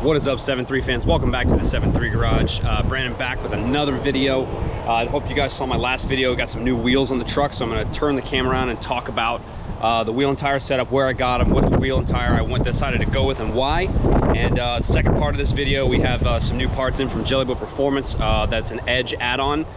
What is up, 7.3 fans? Welcome back to the 7.3 Garage. Brandon back with another video. I hope you guys saw my last video. Got some new wheels on the truck, so I'm going to turn the camera around and talk about the wheel and tire setup, where I got them, what the wheel and tire I decided to go with, and why. And the second part of this video, we have some new parts in from Jelly Boat Performance. That's an Edge add-on,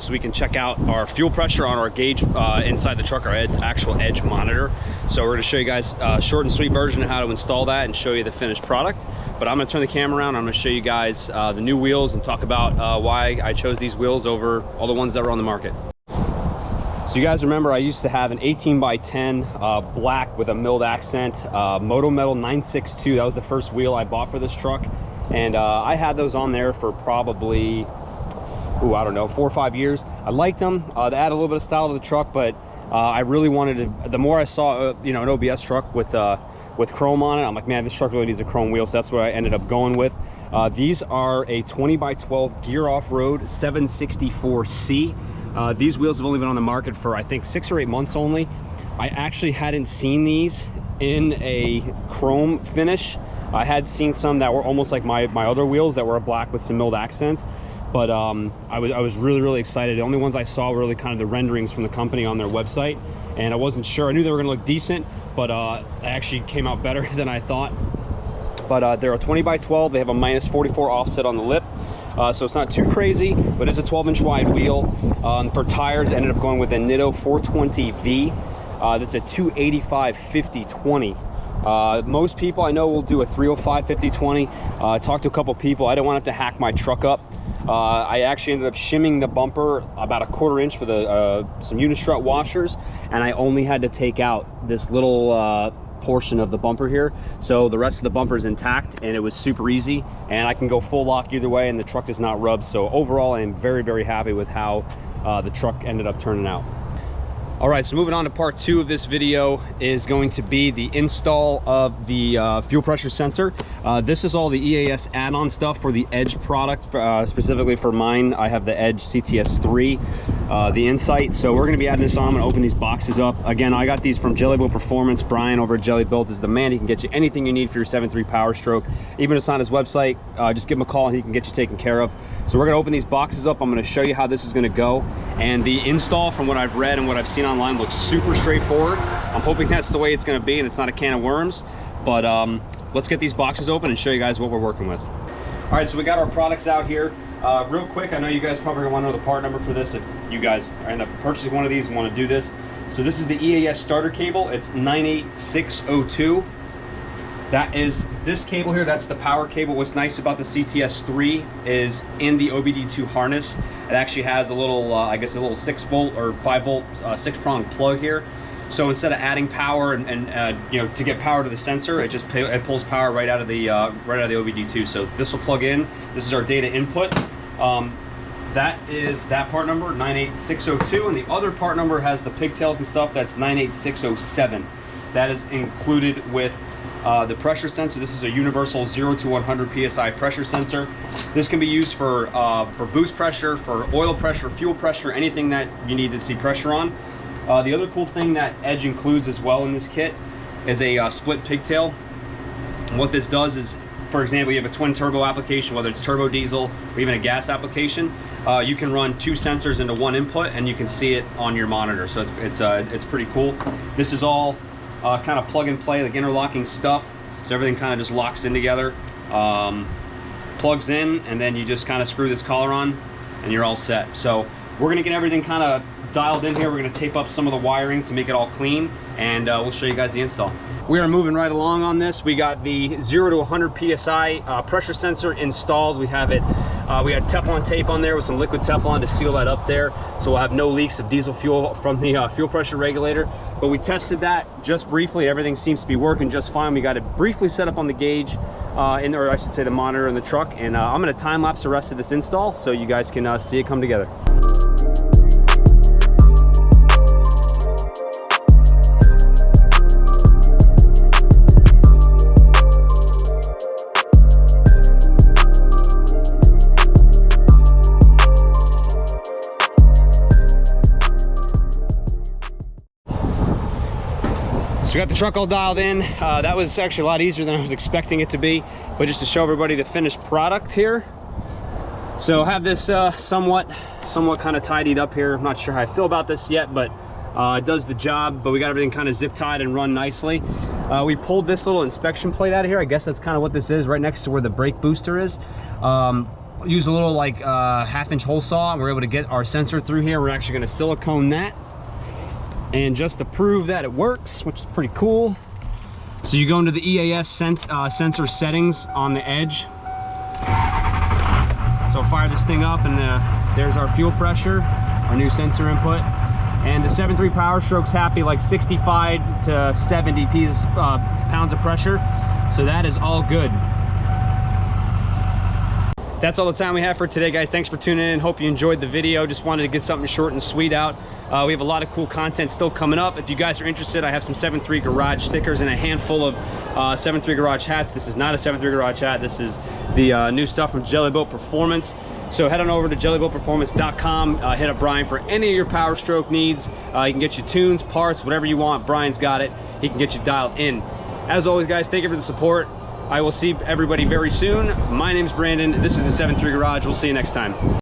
so we can check out our fuel pressure on our gauge inside the truck, our actual Edge monitor. So we're going to show you guys a short and sweet version of how to install that and show you the finished product. But I'm going to turn the camera around. I'm going to show you guys the new wheels and talk about why I chose these wheels over all the ones that were on the market. So you guys remember I used to have an 18x10 black with a milled accent, Moto Metal 962. That was the first wheel I bought for this truck. And I had those on there for probably, I don't know, 4 or 5 years. I liked them. They add a little bit of style to the truck, but I really wanted to, the more I saw, an OBS truck with chrome on it, I'm like, man, this truck really needs a chrome wheel. So that's what I ended up going with. These are a 20x12 gear off-road 764C. These wheels have only been on the market for, I think, 6 or 8 months only. I actually hadn't seen these in a chrome finish. I had seen some that were almost like my other wheels that were black with some milled accents. But I was really excited. The only ones I saw were really kind of the renderings from the company on their website, and I wasn't sure. I knew they were going to look decent, but they actually came out better than I thought. But they're a 20x12. They have a -44 offset on the lip, so it's not too crazy, but it's a 12-inch wide wheel. For tires, I ended up going with a Nitto 420V. That's a 285 50/20. Most people I know will do a 305 50/20. I talked to a couple people. I didn't want it to hack my truck up. I actually ended up shimming the bumper about a 1/4 inch with some unistrut washers, and I only had to take out this little portion of the bumper here, so the rest of the bumper is intact, and it was super easy, and I can go full lock either way, and the truck is not rubbed. So overall, I am very happy with how the truck ended up turning out. All right, so moving on to part 2 of this video is going to be the install of the fuel pressure sensor. This is all the EAS add-on stuff for the Edge product. Specifically for mine, I have the Edge CTS 3, the Insight. So we're going to be adding this on. I'm going to open these boxes up. Again, I got these from Jelly Boat Performance. Brian over at Jelly Built is the man. He can get you anything you need for your 7.3 Powerstroke. Even if it's on his website, just give him a call and he can get you taken care of. So we're going to open these boxes up. I'm going to show you how this is going to go. And the install, from what I've read and what I've seen online, looks super straightforward. I'm hoping that's the way it's going to be and it's not a can of worms. But let's get these boxes open and show you guys what we're working with. All right, so we got our products out here. Real quick, I know you guys probably want to know the part number for this if you guys are end up purchasing one of these and want to do this. So this is the EAS starter cable. It's 98602. That is this cable here. That's the power cable. What's nice about the CTS 3 is in the OBD2 harness, it actually has a little, I guess a little 6-volt or 5-volt 6-prong plug here. So instead of adding power and you know, to get power to the sensor, it pulls power right out of the OBD2. So this will plug in. This is our data input. That is that part number, 98602, and the other part number has the pigtails and stuff. That's 98607. That is included with the pressure sensor. This is a universal 0 to 100 psi pressure sensor. This can be used for boost pressure, for oil pressure, fuel pressure, anything that you need to see pressure on. The other cool thing that Edge includes as well in this kit is a split pigtail. And what this does is, for example, you have a twin turbo application, whether it's turbo diesel or even a gas application, you can run 2 sensors into 1 input and you can see it on your monitor. So it's pretty cool. This is all kind of plug and play, like interlocking stuff. So everything kind of just locks in together, plugs in, and then you just kind of screw this collar on and you're all set. So we're gonna get everything kind of dialed in here. We're gonna tape up some of the wiring to make it all clean, and we'll show you guys the install. We are moving right along on this. We got the 0 to 100 psi pressure sensor installed. We have it, we had Teflon tape on there with some liquid Teflon to seal that up there, so we'll have no leaks of diesel fuel from the fuel pressure regulator. But we tested that just briefly. Everything seems to be working just fine. We got it briefly set up on the gauge, or I should say the monitor in the truck, and I'm gonna time lapse the rest of this install so you guys can see it come together. So we got the truck all dialed in. That was actually a lot easier than I was expecting it to be, but just to show everybody the finished product here. So I have this somewhat kind of tidied up here. I'm not sure how I feel about this yet, but it does the job. But we got everything kind of zip tied and run nicely. We pulled this little inspection plate out of here. I guess that's kind of what this is, right next to where the brake booster is. Use a little like 1/2-inch hole saw, and we're able to get our sensor through here. We're actually going to silicone that, and just to prove that it works, which is pretty cool. So you go into the EAS sensor settings on the Edge. So fire this thing up, and there's our fuel pressure, our new sensor input. And the 7.3 Powerstroke's happy like 65 to 70 pounds of pressure. So that is all good. That's all the time we have for today, guys. Thanks for tuning in. Hope you enjoyed the video. Just wanted to get something short and sweet out. We have a lot of cool content still coming up. If you guys are interested, I have some 7.3 Garage stickers and a handful of 7.3 Garage hats. This is not a 7.3 Garage hat. This is the new stuff from Jelly Boat Performance. So head on over to jellyboatperformance.com. Hit up Brian for any of your Powerstroke needs. You can get you tunes, parts, whatever you want. Brian's got it. He can get you dialed in. As always, guys, thank you for the support. I will see everybody very soon. My name's Brandon. This is the 7.3 Garage. We'll see you next time.